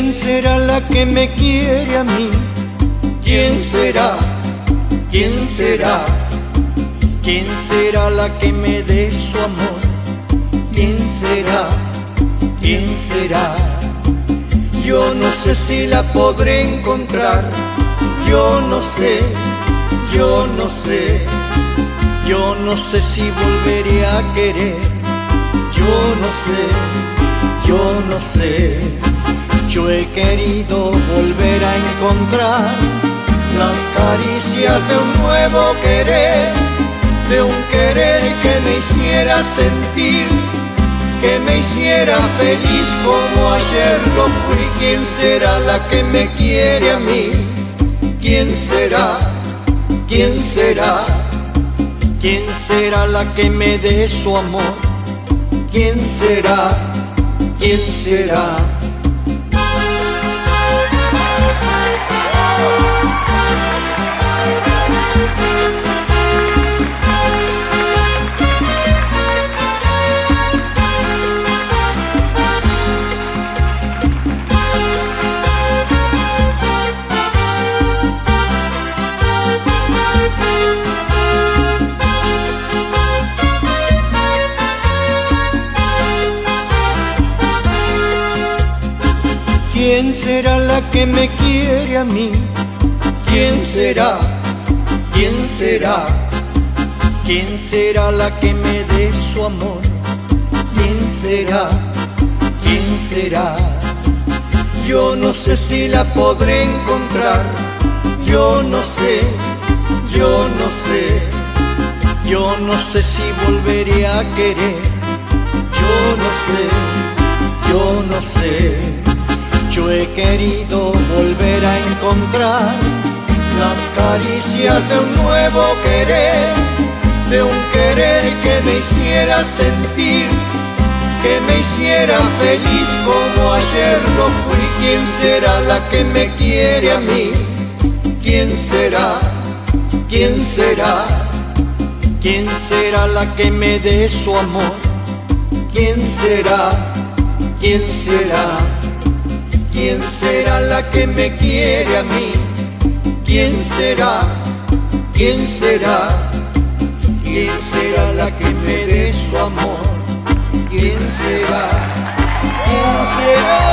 ¿Quién será la que me quiere a mí? ¿Quién será? ¿Quién será? ¿Quién será la que me dé su amor? ¿Quién será? ¿Quién será? Yo no sé si la podré encontrar. Yo no sé, yo no sé. Yo no sé si volveré a querer. Yo no sé, yo no sé. Yo he querido volver a encontrar las caricias de un nuevo querer, de un querer que me hiciera sentir, que me hiciera feliz como ayer lo fui. ¿Quién será la que me quiere a mí? ¿Quién será? ¿Quién será? ¿Quién será la que me dé su amor? ¿Quién será? ¿Quién será? ¿Quién será la que me quiere a mí? ¿Quién será? ¿Quién será? ¿Quién será la que me dé su amor? ¿Quién será? ¿Quién será? Yo no sé si la podré encontrar. Yo no sé, yo no sé. Yo no sé si volveré a querer. Yo no sé, yo no sé. Yo he querido volver a encontrar las caricias de un nuevo querer, de un querer que me hiciera sentir, que me hiciera feliz como ayer lo fui. ¿Quién será la que me quiere a mí? ¿Quién será? ¿Quién será? ¿Quién será la que me dé su amor? ¿Quién será? ¿Quién será? ¿Quién será la que me quiere a mí? ¿Quién será? ¿Quién será? ¿Quién será la que me dé su amor? ¿Quién será? ¿Quién será?